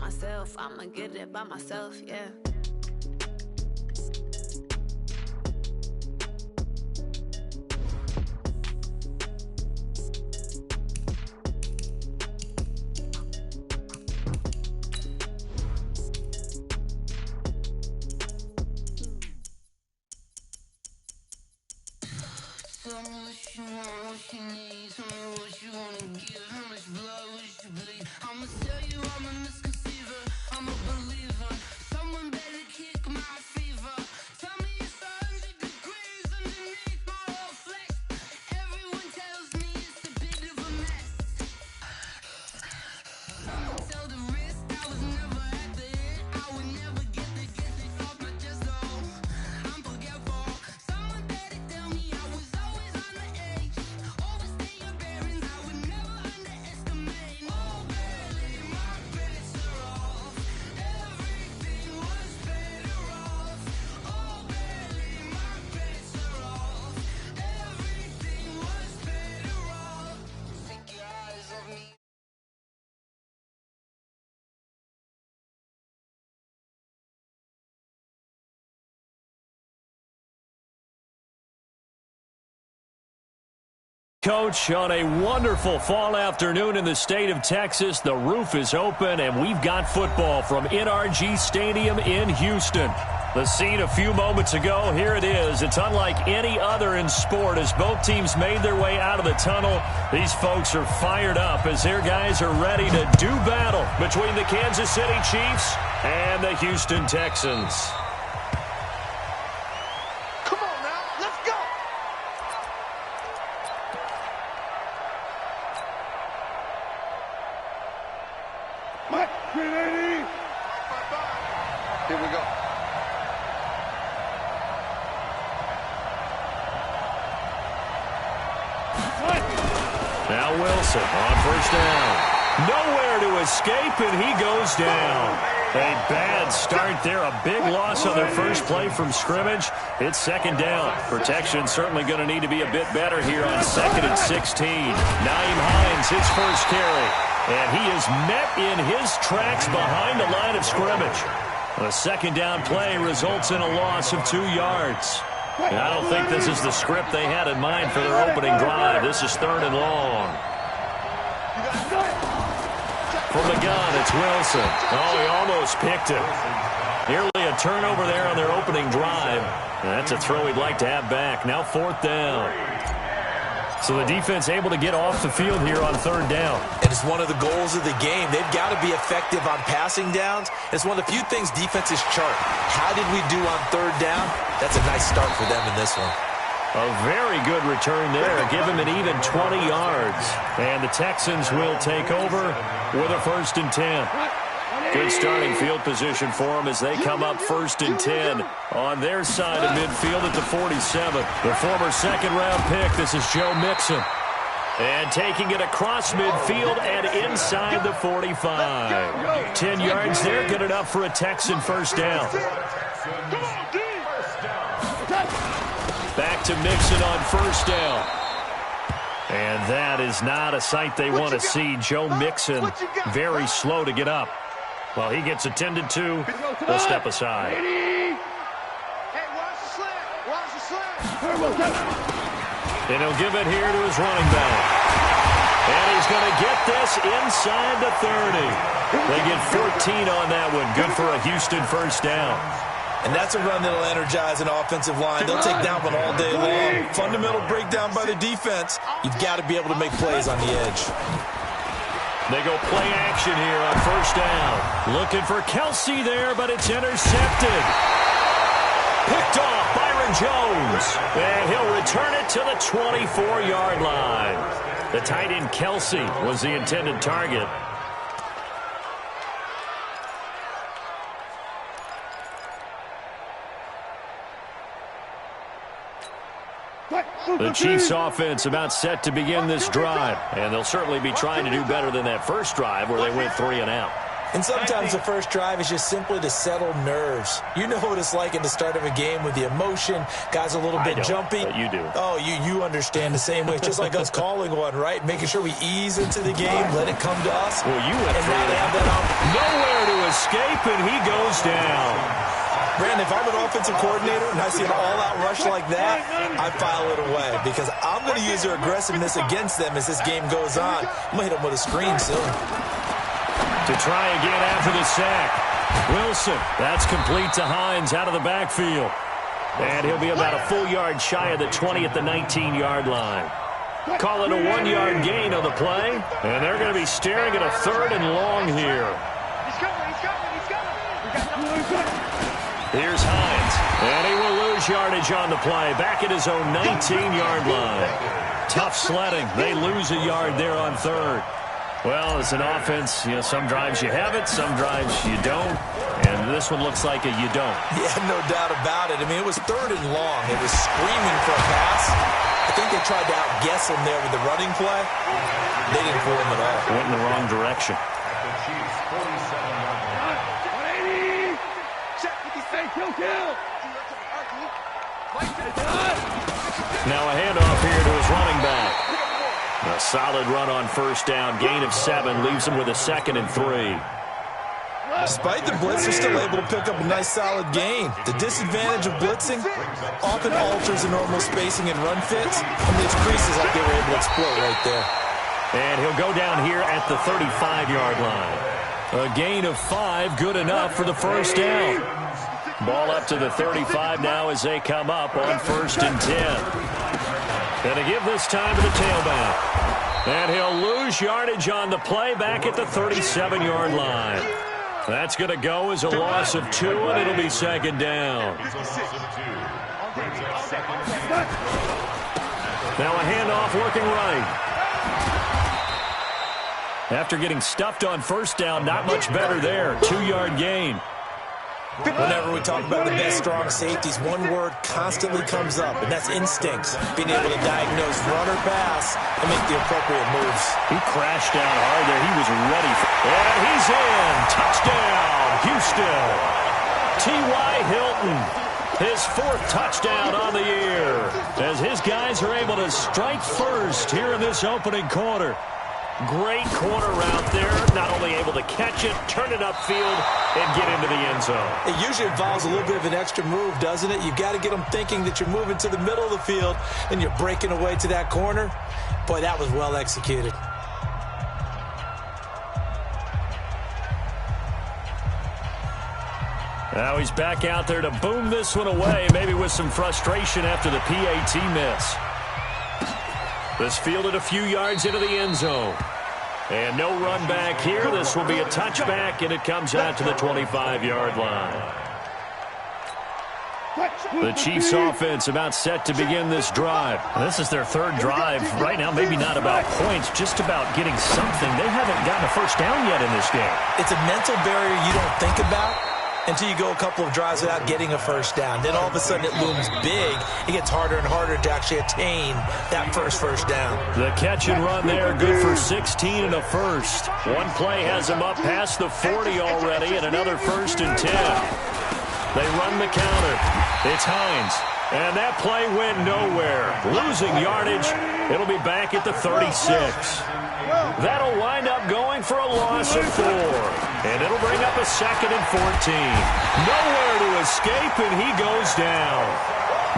myself. I'ma get it by myself, yeah. Tell me what you want, what you need. Tell me what you wanna give. How much blood would you bleed? I'ma tell you I'm a misconceiver. I'm a believer. Someone better kick my fever. Tell me it's 100 degrees underneath my whole flesh. Everyone tells me it's a bit of a mess. I'ma tell the risk I was never at the end. I would never get it off my chest. Oh, I'm forgetful. Someone better tell me I was always on the edge. Overstay your bearings, I would never underestimate. Oh, barely, my bets are off. Everything was better off. Oh, barely, my bets are off. Everything was better off. Take your eyes off me. Coach, on a wonderful fall afternoon in the state of Texas, the roof is open and we've got football from NRG Stadium in Houston. The scene a few moments ago, here it is. It's unlike any other in sport as both teams made their way out of the tunnel. These folks are fired up as their guys are ready to do battle between the Kansas City Chiefs and the Houston Texans. Come on now, let's go! Mike, 380! Here we go. Now Wilson on first down. Nowhere to escape, and he goes down. A bad start there. A big loss on their first play from scrimmage. It's second down. Protection certainly going to need to be a bit better here on 2nd and 16. Nyheim Hines, his first carry. And he is met in his tracks behind the line of scrimmage. The second down play results in a loss of 2 yards. And I don't think this is the script they had in mind for their opening drive. This is 3rd and long. From the gun, it's Wilson. Oh, he almost picked it. Nearly a turnover there on their opening drive. And that's a throw he'd like to have back. Now 4th down. So the defense able to get off the field here on 3rd down. And it's one of the goals of the game. They've got to be effective on passing downs. It's one of the few things defenses chart. How did we do on 3rd down? That's a nice start for them in this one. A very good return there. Give him an even 20 yards. And the Texans will take over with a 1st and 10. Good starting field position for them as they come up 1st and 10 on their side of midfield at the 47. The former second-round pick, this is Joe Mixon. And taking it across midfield and inside the 45. 10 yards there, good enough for a Texan first down. Back to Mixon on first down. And that is not a sight they want to see. Joe Mixon very slow to get up. Well, he gets attended to. They'll step aside. Hey, watch the slant. Watch the slant. And he'll give it here to his running back. And he's going to get this inside the 30. They get 14 on that one. Good for a Houston first down. And that's a run that'll energize an offensive line. They'll take that one all day long. Fundamental breakdown by the defense. You've got to be able to make plays on the edge. They go play action here on first down. Looking for Kelsey there, but it's intercepted. Picked off Byron Jones. And he'll return it to the 24-yard line. The tight end Kelsey was the intended target. The Chiefs offense about set to begin this drive, and they'll certainly be trying to do better than that first drive where they went 3 and out. And sometimes the first drive is just simply to settle nerves. You know what it's like at the start of a game with the emotion. Guys a little bit jumpy. But you do. Oh, you understand the same way. It's just like us calling one, right? Making sure we ease into the game, let it come to us. Well, you went and now they have that nowhere to escape, and he goes down. Brandon, if I'm an offensive coordinator and I see an all-out rush like that, I file it away because I'm going to use their aggressiveness against them as this game goes on. I'm going to hit them with a screen soon. To try again after the sack. Wilson, that's complete to Hines out of the backfield. And he'll be about a full yard shy of the 20 at the 19-yard line. Call it a 1-yard gain on the play. And they're going to be staring at a 3rd and long here. Here's Hines. And he will lose yardage on the play. Back at his own 19-yard line. Tough sledding. They lose a yard there on 3rd. Well, as an offense, you know, some drives you have it, some drives you don't. And this one looks like a you don't. Yeah, no doubt about it. I mean, it was 3rd and long. It was screaming for a pass. I think they tried to outguess him there with the running play. They didn't fool him at all. Went in the wrong direction. Now a handoff here to his running back. A solid run on 1st down. Gain of 7 leaves him with a 2nd and 3. Despite the blitz, they're still able to pick up a nice solid gain. The disadvantage of blitzing often alters the normal spacing and run fits, and leaves creases like they were able to exploit right there. And he'll go down here at the 35-yard line. A gain of 5, good enough for the 1st down. Ball up to the 35 now as they come up on 1st and 10. And to give this time to the tailback. And he'll lose yardage on the play back at the 37-yard line. That's going to go as a loss of 2, and it'll be 2nd down. Now a handoff working right. After getting stuffed on 1st down, not much better there. 2-yard gain. Whenever we talk about the best strong safeties, one word constantly comes up, and that's instincts. Being able to diagnose run or pass and make the appropriate moves. He crashed down hard there. He was ready. And he's in. Touchdown, Houston. T.Y. Hilton, his 4th touchdown on the year, as his guys are able to strike first here in this opening quarter. Great corner route there. Not only able to catch it, turn it upfield, and get into the end zone. It usually involves a little bit of an extra move, doesn't it? You've got to get them thinking that you're moving to the middle of the field and you're breaking away to that corner. Boy, that was well executed. Now he's back out there to boom this one away, maybe with some frustration after the PAT miss. This fielded a few yards into the end zone. And no run back here. This will be a touchback, and it comes out to the 25-yard line. The Chiefs offense about set to begin this drive. This is their 3rd drive. Right now, maybe not about points, just about getting something. They haven't gotten a 1st down yet in this game. It's a mental barrier you don't think about until you go a couple of drives without getting a 1st down. Then all of a sudden it looms big. It gets harder and harder to actually attain that first down. The catch and run there, good for 16 and a 1st. One play has him up past the 40 already, and another 1st and 10. They run the counter. It's Hines. And that play went nowhere. Losing yardage. It'll be back at the 36. That'll wind up going for a loss of 4. And it'll bring up a 2nd and 14. Nowhere to escape, and he goes down.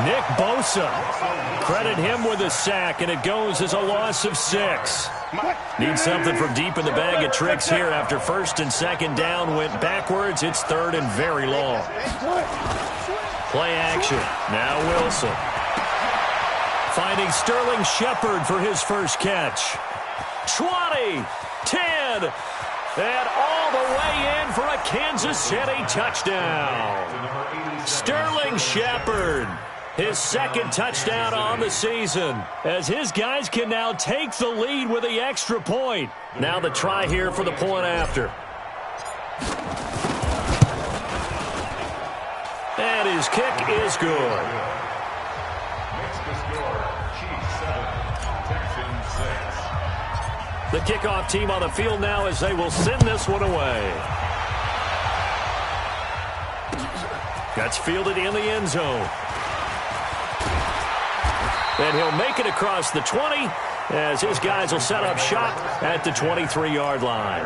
Nick Bosa. Credit him with a sack, and it goes as a loss of 6. Need something from deep in the bag of tricks here after 1st and 2nd down went backwards. It's 3rd and very long. Play action. Now Wilson. Finding Sterling Shepard for his first catch. 20, 10, and all the way in for a Kansas City touchdown. Sterling Shepard, his 2nd touchdown on the season, as his guys can now take the lead with the extra point. Now the try here for the point after. And his kick is good. The kickoff team on the field now as they will send this one away. That's fielded in the end zone. And he'll make it across the 20 as his guys will set up shop at the 23-yard line.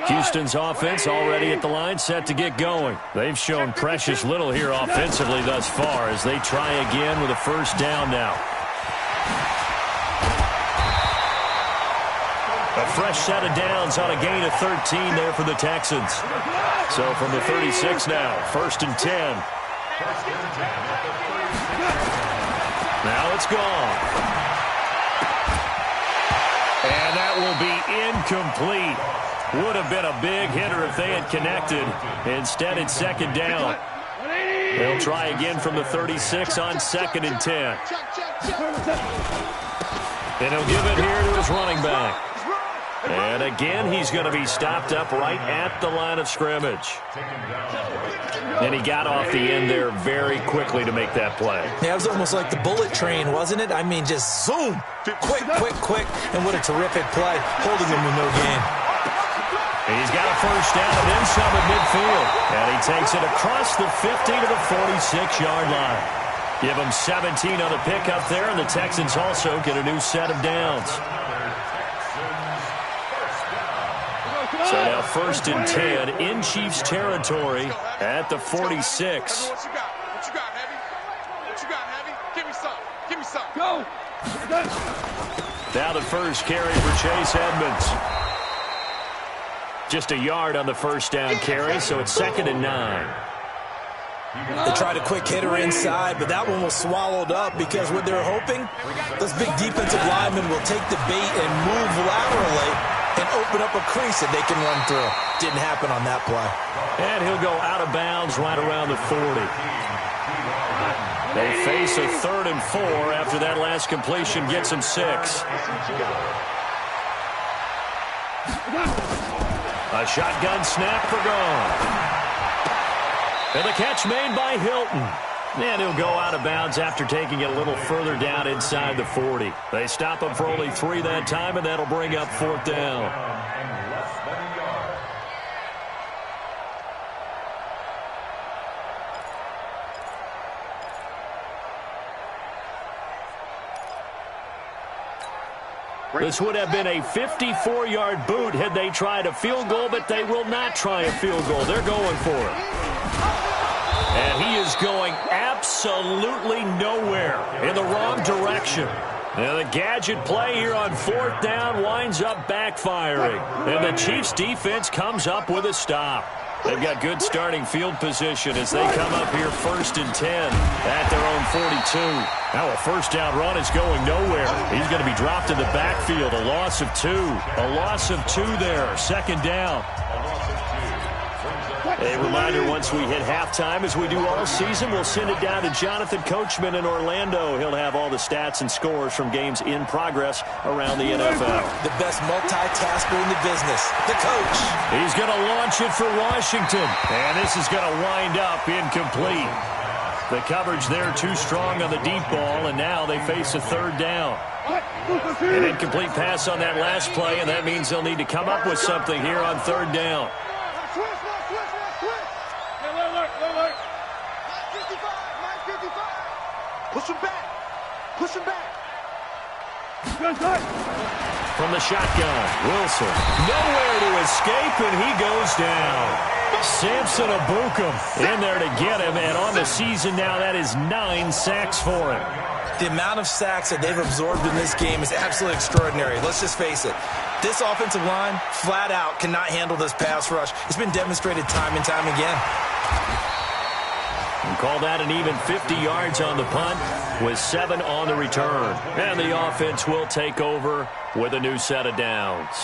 Houston's offense already at the line, set to get going. They've shown precious little here offensively thus far as they try again with a first down now. A fresh set of downs on a gain of 13 there for the Texans. So from the 36 now, 1st and 10. Now it's gone. And that will be incomplete. Would have been a big hitter if they had connected. Instead, it's 2nd down. They'll try again from the 36 on 2nd and 10. And he'll give it here to his running back. And again, he's going to be stopped up right at the line of scrimmage. And he got off the end there very quickly to make that play. Yeah, it was almost like the bullet train, wasn't it? I mean, just zoom. Quick, quick, quick. And what a terrific play, holding him with no gain. He's got a first down and then some at midfield. And he takes it across the 50 to the 46-yard line. Give him 17 on the pickup there, and the Texans also get a new set of downs. So now 1st and 10 in Chiefs territory at the 46. What you got, Heavy? What you got, Heavy? Give me some. Give me some. Go. Now the first carry for Chase Edmonds. Just a yard on the first down carry, so it's 2nd and 9. They tried a quick hitter inside, but that one was swallowed up because what they're hoping, those big defensive linemen will take the bait and move laterally and open up a crease that they can run through. Didn't happen on that play. And he'll go out of bounds right around the 40. They face a 3rd and 4 after that last completion gets him 6. A shotgun snap for gone. And the catch made by Hilton. And he'll go out of bounds after taking it a little further down inside the 40. They stop him for only 3 that time, and that'll bring up 4th down. This would have been a 54-yard boot had they tried a field goal, but they will not try a field goal. They're going for it. And he is going absolutely nowhere in the wrong direction. And the gadget play here on 4th down winds up backfiring. And the Chiefs defense comes up with a stop. They've got good starting field position as they come up here 1st and 10 at their own 42. Now a first down run is going nowhere. He's going to be dropped in the backfield. A loss of 2. A loss of 2 there. 2nd down. A reminder, once we hit halftime, as we do all season, we'll send it down to Jonathan Coachman in Orlando. He'll have all the stats and scores from games in progress around the NFL. The best multitasker in the business, the coach. He's going to launch it for Washington, and this is going to wind up incomplete. The coverage there too strong on the deep ball, and now they face a 3rd down. An incomplete pass on that last play, and that means they'll need to come up with something here on 3rd down. Push him back. Push him back. From the shotgun, Wilson. Nowhere to escape, and he goes down. Samson Abukum in there to get him, and on the season now, that is 9 sacks for him. The amount of sacks that they've absorbed in this game is absolutely extraordinary. Let's just face it. This offensive line, flat out, cannot handle this pass rush. It's been demonstrated time and time again. And call that an even 50 yards on the punt with 7 on the return. And the offense will take over with a new set of downs.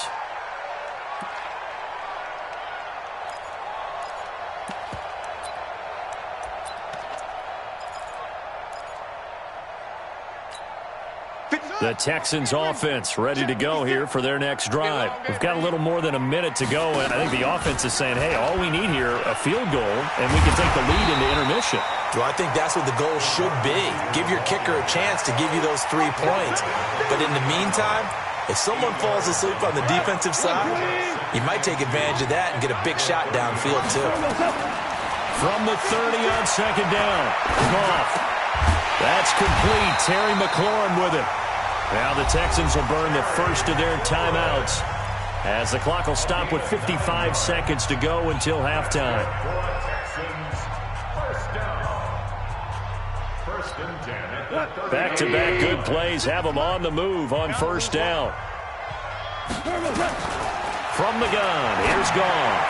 The Texans offense ready to go here for their next drive. We've got a little more than a minute to go, and I think the offense is saying, hey, all we need here, a field goal, and we can take the lead into intermission. Well, I think that's what the goal should be. Give your kicker a chance to give you those 3 points. But in the meantime, if someone falls asleep on the defensive side, you might take advantage of that and get a big shot downfield, too. From the 30 on second down. Goff. That's complete. Terry McLaurin with it. Now the Texans will burn the first of their timeouts as the clock will stop with 55 seconds to go until halftime. Back-to-back good plays have them on the move on first down. From the gun, here's Goff.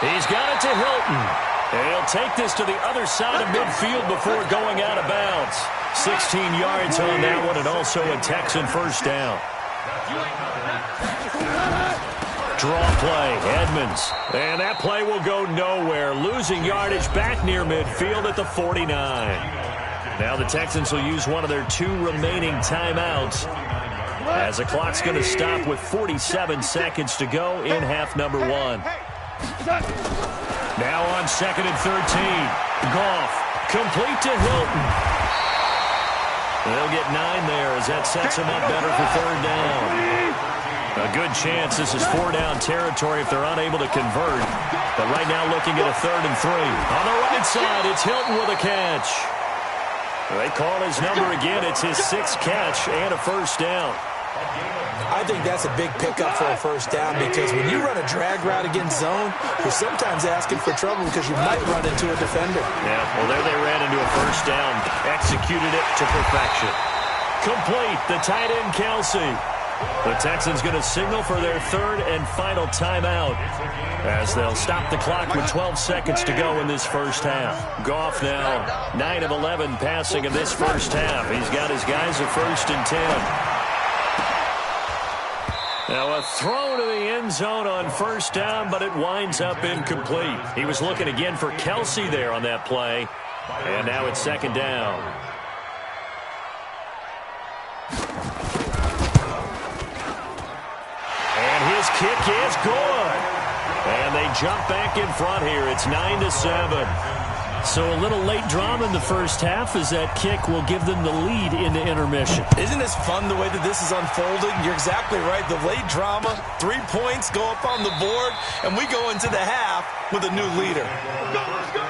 He's got it to Hilton. And he'll take this to the other side of midfield before going out of bounds. 16 yards on that one, and also a Texan first down. Draw play, Edmonds. And that play will go nowhere. Losing yardage back near midfield at the 49. Now the Texans will use one of their 2 remaining timeouts as the clock's going to stop with 47 seconds to go in half number 1. Now on second and 13. Goff, complete to Hilton. They'll get 9 there as that sets him up better for third down. A good chance this is 4-down territory if they're unable to convert. But right now looking at a third and 3. On the right side, it's Hilton with a catch. They call his number again. It's his 6th catch and a first down. I think that's a big pickup for a first down because when you run a drag route against zone, you're sometimes asking for trouble because you might run into a defender. Yeah, well, there they ran into a first down. Executed it to perfection. Complete, the tight end, Kelsey. The Texans going to signal for their 3rd and final timeout as they'll stop the clock with 12 seconds to go in this first half. Goff now 9 of 11 passing in this first half. He's got his guys a 1st and 10. Now a throw to the end zone on first down, but it winds up incomplete. He was looking again for Kelsey there on that play, and now it's 2nd down. And his kick is good. And they jump back in front here. It's 9-7. So a little late drama in the first half as that kick will give them the lead into intermission. Isn't this fun the way that this is unfolding? You're exactly right. The late drama, 3 points go up on the board, and we go into the half with a new leader. Let's go.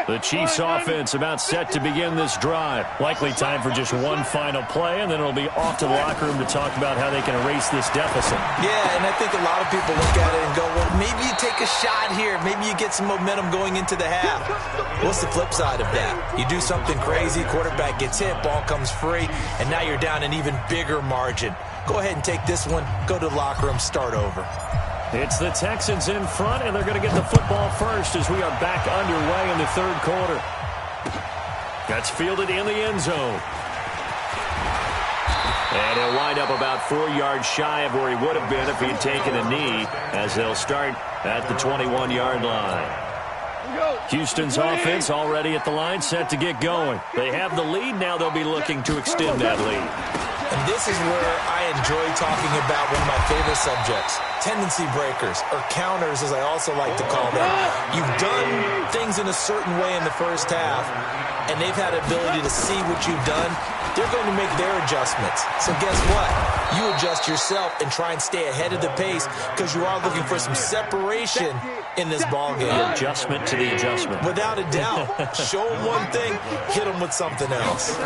The Chiefs offense about set to begin this drive. Likely time for just one final play, and then it'll be off to the locker room to talk about how they can erase this deficit. Yeah, and I think a lot of people look at it and go, well, maybe you take a shot here. Maybe you get some momentum going into the half. What's the flip side of that? You do something crazy, quarterback gets hit, ball comes free, and now you're down an even bigger margin. Go ahead and take this one, go to the locker room, start over. It's the Texans in front, and they're going to get the football first as we are back underway in the 3rd quarter. That's fielded in the end zone. And he'll wind up about 4 yards shy of where he would have been if he'd taken a knee as they'll start at the 21-yard line. Houston's offense already at the line, set to get going. They have the lead. Now they'll be looking to extend that lead. And this is where I enjoy talking about one of my favorite subjects, tendency breakers, or counters as I also like to call them. You've done things in a certain way in the first half, and they've had ability to see what you've done. They're going to make their adjustments. So guess what? You adjust yourself and try and stay ahead of the pace because you are looking for some separation in this ballgame. Adjustment to the adjustment. Without a doubt. Show them one thing, hit them with something else.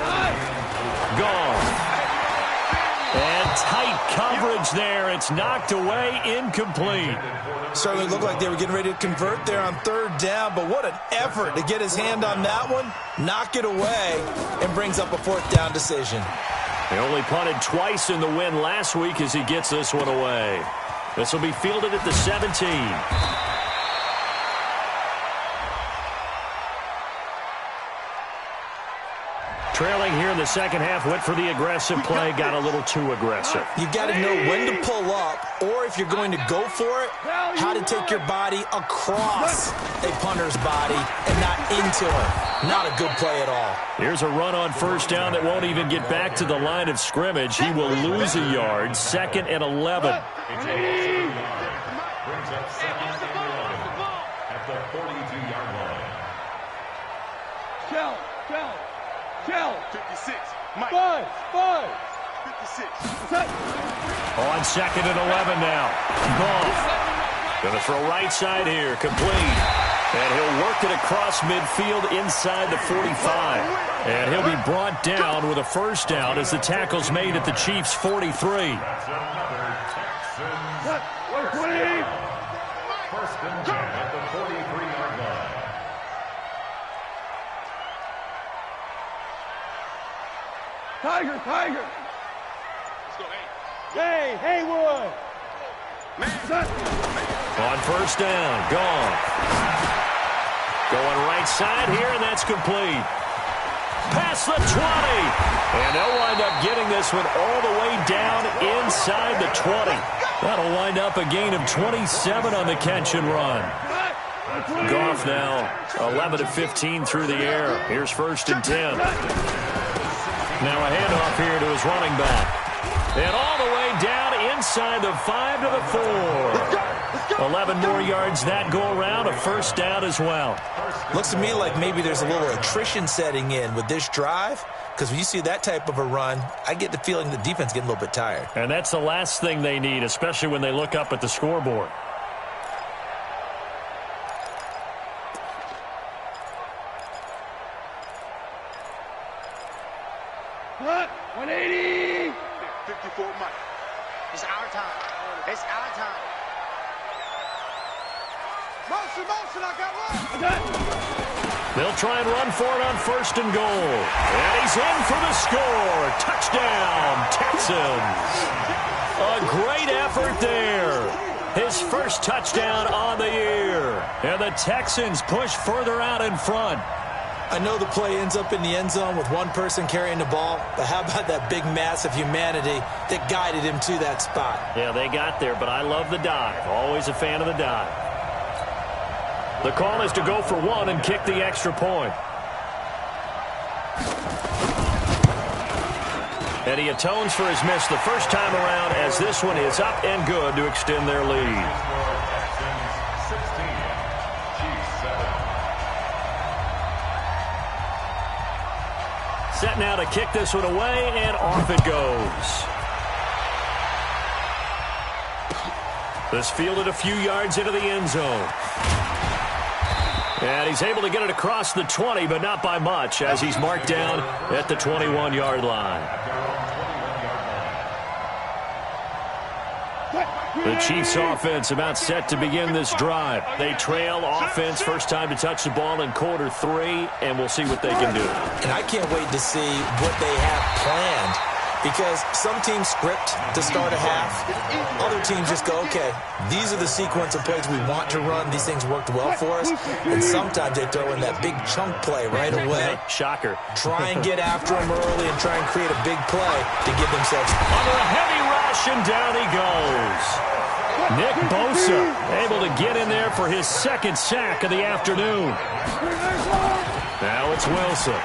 Gone. And tight coverage there. It's knocked away, incomplete. Certainly looked like they were getting ready to convert there on 3rd down, but what an effort to get his hand on that one, knock it away, and brings up a 4th down decision. He only punted twice in the win last week as he gets this one away. This will be fielded at the 17. trailing here in the second half, went for the aggressive play, got a little too aggressive. You got to know when to pull up, or if you're going to go for it, how to take your body across a punter's body and not into her. Not a good play at all. Here's a run on first down that won't even get back to the line of scrimmage. He will lose a yard. 2nd and 11. Brings up 2nd and 11 at the 42-yard line. Shell. 56. Mike. 5. 56. On 2nd and 11 now. Goff. Going to throw right side here. Complete. And he'll work it across midfield inside the 45. And he'll be brought down with a first down as the tackle's made at the Chiefs' 43. First and 10 at the 43-yard line. Tiger. Let's go, Haywood. On first down, gone. Going right side here, and that's complete. Past the 20. And they'll wind up getting this one all the way down inside the 20. That'll wind up a gain of 27 on the catch and run. Goff now 11 of 15 through the air. Here's 1st and 10. Now a handoff here to his running back. And all the way down inside the 5 to the 4. 11 more yards that go around, a first down as well. Looks to me like maybe there's a little attrition setting in with this drive, because when you see that type of a run, I get the feeling the defense getting a little bit tired. And that's the last thing they need, especially when they look up at the scoreboard. Hut, 180. 54, Mike. It's our time. It's our time. Motion, I got one. They'll try and run for it on 1st and goal. And he's in for the score. Touchdown, Texans. A great effort there. His first touchdown on the year. And the Texans push further out in front. I know the play ends up in the end zone with one person carrying the ball, but how about that big mass of humanity that guided him to that spot? Yeah, they got there, but I love the dive. Always a fan of the dive. The call is to go for 1 and kick the extra point. And he atones for his miss the first time around, as this one is up and good to extend their lead. Set now to kick this one away, and off it goes. This fielded a few yards into the end zone. And he's able to get it across the 20, but not by much, as he's marked down at the 21-yard line. The Chiefs offense about set to begin this drive. They trail offense, first time to touch the ball in quarter 3, and we'll see what they can do. And I can't wait to see what they have planned, because some teams script to start a half. Other teams just go, okay, these are the sequence of plays we want to run. These things worked well for us. And sometimes they throw in that big chunk play right away. Shocker. Try and get after them early and try and create a big play to give themselves. Under a heavy rush, and down he goes. Nick Bosa able to get in there for his 2nd sack of the afternoon. Now it's Wilson.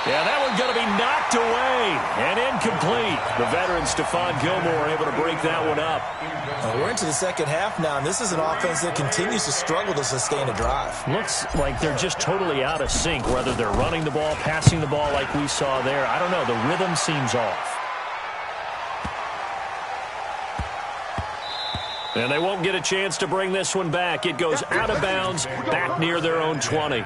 Yeah, that one's going to be knocked away and incomplete. The veteran Stephon Gilmore able to break that one up. We're into the second half now, and this is an offense that continues to struggle to sustain a drive. Looks like they're just totally out of sync, whether they're running the ball, passing the ball like we saw there. I don't know. The rhythm seems off. And they won't get a chance to bring this one back. It goes out of bounds, back near their own 20.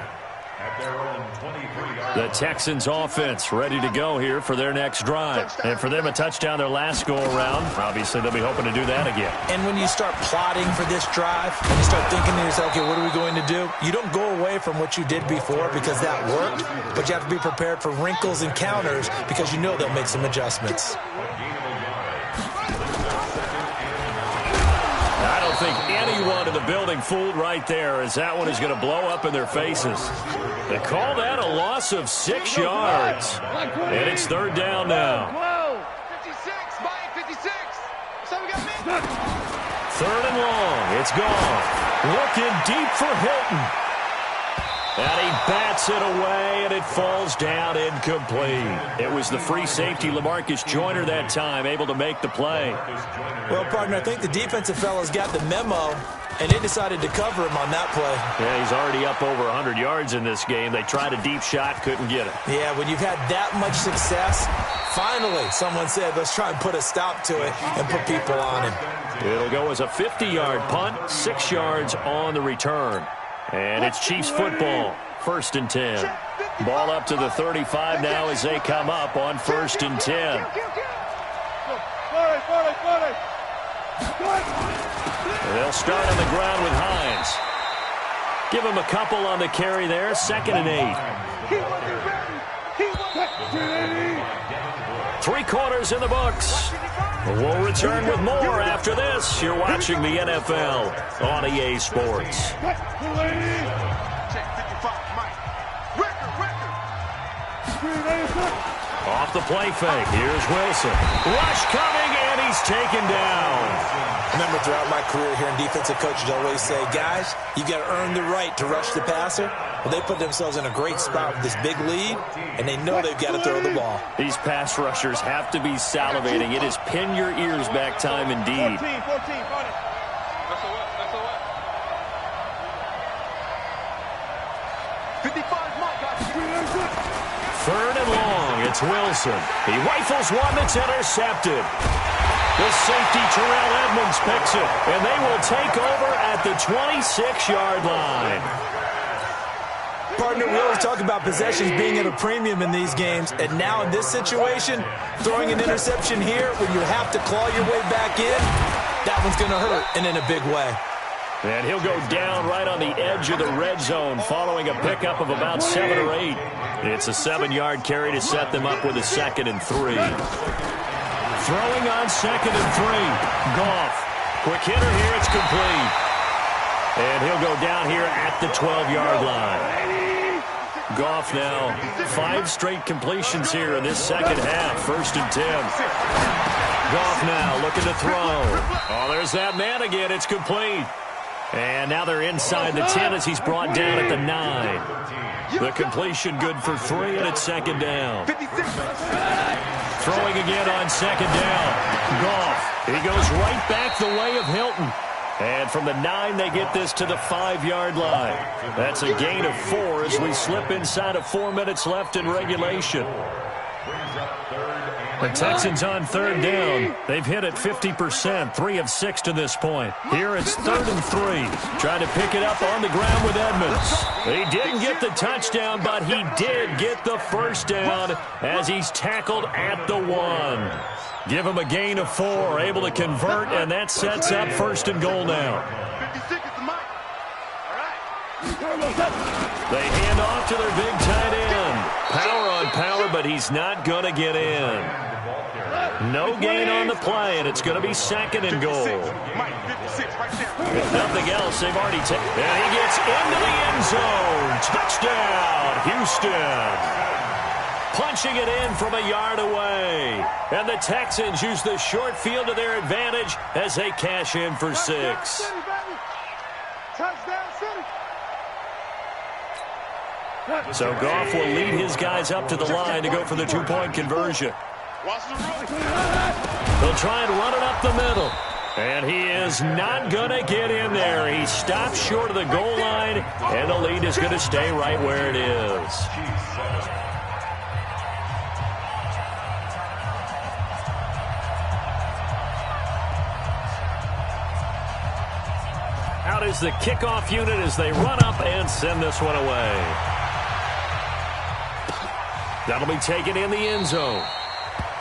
The Texans offense ready to go here for their next drive. And for them, a touchdown their last go-around. Obviously, they'll be hoping to do that again. And when you start plotting for this drive, and you start thinking to yourself, okay, what are we going to do? You don't go away from what you did before because that worked, but you have to be prepared for wrinkles and counters because you know they'll make some adjustments. I don't think anyone in the building fooled right there, as that one is going to blow up in their faces. They call that a loss of 6 yards. And it's third down now. 56, Mike, 56. So we got me. Third and long. It's gone. Looking deep for Hilton. And he bats it away, and it falls down incomplete. It was the free safety, LaMarcus Joyner, that time, able to make the play. Well, partner, I think the defensive fellas got the memo, and they decided to cover him on that play. Yeah, he's already up over 100 yards in this game. They tried a deep shot, couldn't get it. Yeah, when you've had that much success, finally someone said, let's try and put a stop to it and put people on him. It'll go as a 50-yard punt, 6 yards on the return. And it's Chiefs football, 1st and 10. Ball up to the 35 now as they come up on 1st and 10. They'll start on the ground with Hines. Give him a couple on the carry there, 2nd and 8. 3 quarters in the books. We'll return with more after this. You're watching the NFL on EA Sports. Check 55, Mike. Record. Off the play fake. Here's Wilson. Rush coming, and he's taken down. Remember, throughout my career here in defensive coaches always say, guys, you got to earn the right to rush the passer. Well, they put themselves in a great spot with this big lead, and they know they've got to throw the ball. These pass rushers have to be salivating. It is pin your ears back time indeed. 14, Third and long. It's Wilson. He rifles one that's intercepted. The safety, Terrell Edmonds, picks it, and they will take over at the 26-yard line. Partner, we always talk about possessions being at a premium in these games, and now in this situation, throwing an interception here when you have to claw your way back in, that one's going to hurt, and in a big way. And he'll go down right on the edge of the red zone following a pickup of about 7 or 8. It's a 7-yard carry to set them up with a 2nd and 3. Throwing on 2nd and 3. Goff. Quick hitter here. It's complete. And he'll go down here at the 12-yard line. Goff now 5 straight completions here in this second half. 1st and 10. Goff now looking to throw. Oh, there's that man again. It's complete. And now they're inside the 10 as he's brought down at the 9. The completion good for 3, and it's 2nd down. Throwing again on 2nd down. Goff. He goes right back the way of Hilton. And from the 9, they get this to the 5-yard line. That's a gain of 4 as we slip inside of 4 minutes left in regulation. The Texans on 3rd down. They've hit it 50%, 3 of 6 to this point. Here it's 3rd and 3. Trying to pick it up on the ground with Edmonds. He didn't get the touchdown, but he did get the 1st down as he's tackled at the 1. Give him a gain of 4, able to convert, and that sets up 1st and goal now. 56 is the mic. All right. They hand off to their big tight end. Power on power, but he's not going to get in. No gain on the play, and it's going to be 2nd and goal. Mike, 56 right there. If nothing else, they've already taken. And he gets into the end zone. Touchdown, Houston. Punching it in from a yard away. And the Texans use the short field to their advantage as they cash in for 6. Touchdown City. So Goff will lead his guys up to the line to go for the 2-point conversion. They'll try and run it up the middle. And he is not going to get in there. He stops short of the goal line, and the lead is going to stay right where it is. Out is the kickoff unit as they run up and send this one away. That'll be taken in the end zone.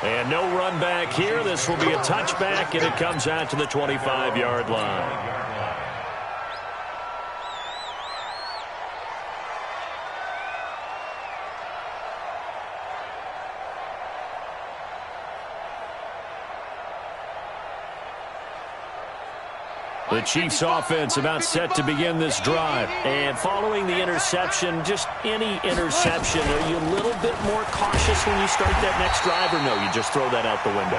And no run back here. This will be a touchback, and it comes out to the 25-yard line. The Chiefs offense about set to begin this drive. And following the interception, just any interception, are you a little bit more cautious when you start that next drive, or no, you just throw that out the window?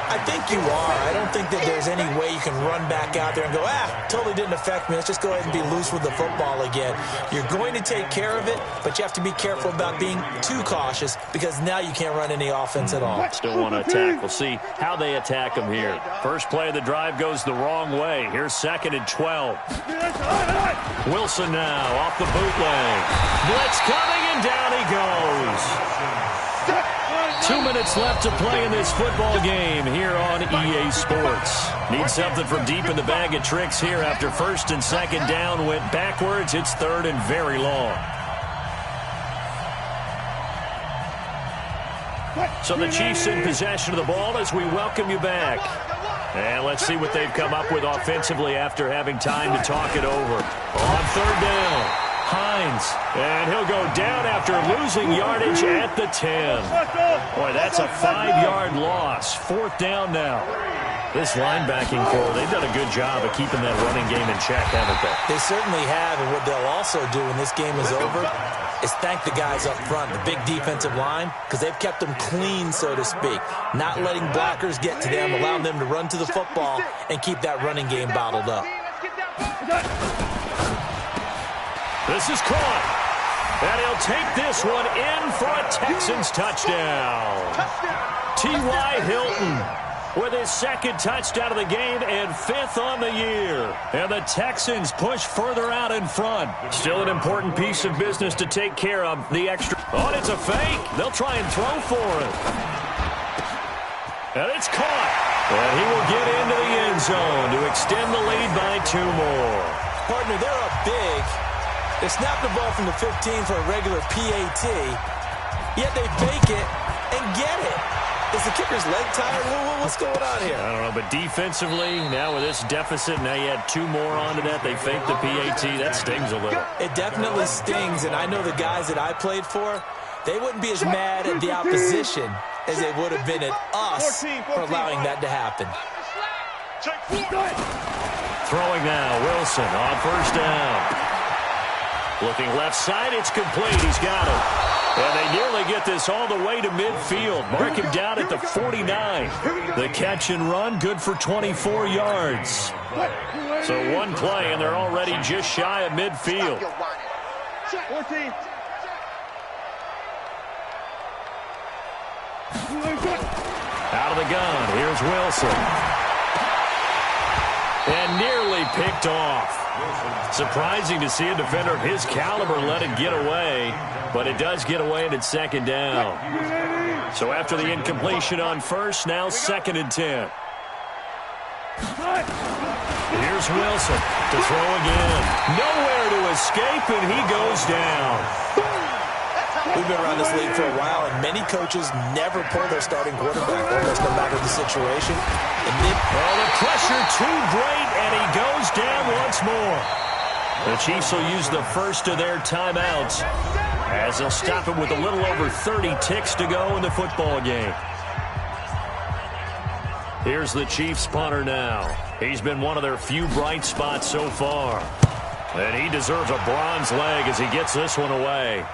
I think you are. I don't think that there's any way you can run back out there and go, totally didn't affect me. Let's just go ahead and be loose with the football again. You're going to take care of it, but you have to be careful about being too cautious because now you can't run any offense at all. Still want to attack. We'll see how they attack them here. First play of the drive goes the wrong way. Here's 2nd and 12. Wilson now off the bootleg. Blitz coming, and down he goes. 2 minutes left to play in this football game here on EA Sports. Need something from deep in the bag of tricks here after 1st and 2nd down went backwards. It's 3rd and very long. So the Chiefs in possession of the ball as we welcome you back. And let's see what they've come up with offensively after having time to talk it over. On 3rd down. Hines, and he'll go down after losing yardage at the 10. Boy, that's a 5-yard loss. 4th down now. This linebacking core, they've done a good job of keeping that running game in check, haven't they? They certainly have, and what they'll also do when this game is over is thank the guys up front, the big defensive line, because they've kept them clean, so to speak, not letting blockers get to them, allowing them to run to the football and keep that running game bottled up. This is caught. And he'll take this one in for a Texans touchdown. T.Y. Hilton with his 2nd touchdown of the game and 5th on the year. And the Texans push further out in front. Still an important piece of business to take care of. The extra. Oh, it's a fake. They'll try and throw for it. And it's caught. And he will get into the end zone to extend the lead by 2 more. Partner, they're up big. They snap the ball from the 15 for a regular PAT, yet they fake it and get it. Is the kicker's leg tired? What's going on here? I don't know, but defensively, now with this deficit, now you add 2 more onto that. They fake the PAT. That stings a little. It definitely stings, and I know the guys that I played for, they wouldn't be as mad at the opposition as they would have been at us for allowing that to happen. Throwing now, Wilson on 1st down. Looking left side, it's complete. He's got it. And they nearly get this all the way to midfield. Mark him down at the 49. The catch and run, good for 24 yards. So 1 play, and they're already just shy of midfield. 14. Out of the gun, here's Wilson. And nearly picked off. Surprising to see a defender of his caliber let it get away, but it does get away and it's 2nd down. So after the incompletion on 1st, now 2nd and 10. Here's Wilson to throw again. Nowhere to escape, and he goes down. We've been around this league for a while, and many coaches never pull their starting quarterback, almost no matter the situation. The pressure too great, and he goes down once more. The Chiefs will use the first of their timeouts as they'll stop it with a little over 30 ticks to go in the football game. Here's the Chiefs punter now. He's been one of their few bright spots so far. And he deserves a bronze leg as he gets this one away.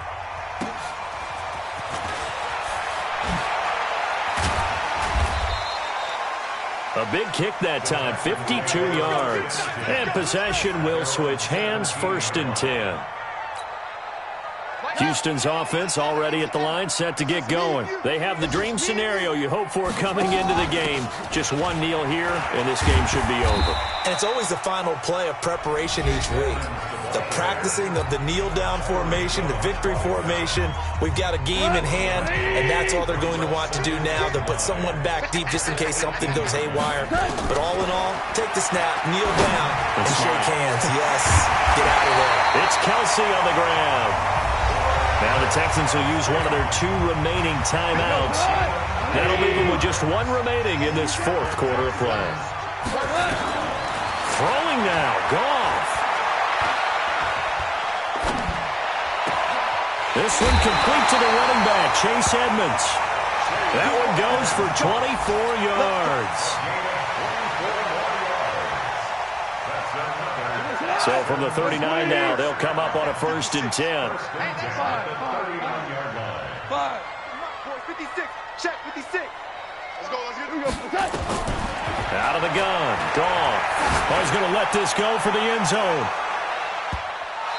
A big kick that time, 52 yards. And possession will switch hands, 1st and 10. Houston's offense already at the line, set to get going. They have the dream scenario you hope for coming into the game. Just 1 kneel here, and this game should be over. And it's always the final play of preparation each week. The practicing of the kneel-down formation, the victory formation. We've got a game in hand, and that's all they're going to want to do now, to put someone back deep just in case something goes haywire. But all in all, take the snap, kneel down, and shake hands. Yes, get out of there. It's Kelsey on the ground. Now the Texans will use one of their 2 remaining timeouts. That'll leave them with just 1 remaining in this 4th quarter of play. Throwing now, Goff. This one complete to the running back, Chase Edmonds. That one goes for 24 yards. So from the 39 now, they'll come up on a 1st and 10. 5. 56. Check, 56. Let's go. Out of the gun. Gone. Oh, he's going to let this go for the end zone.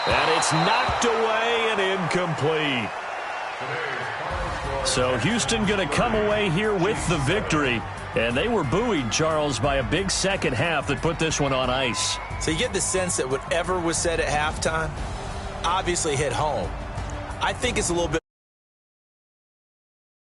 And it's knocked away and incomplete. So Houston going to come away here with the victory. And they were buoyed, Charles, by a big second half that put this one on ice. So you get the sense that whatever was said at halftime obviously hit home. I think it's a little bit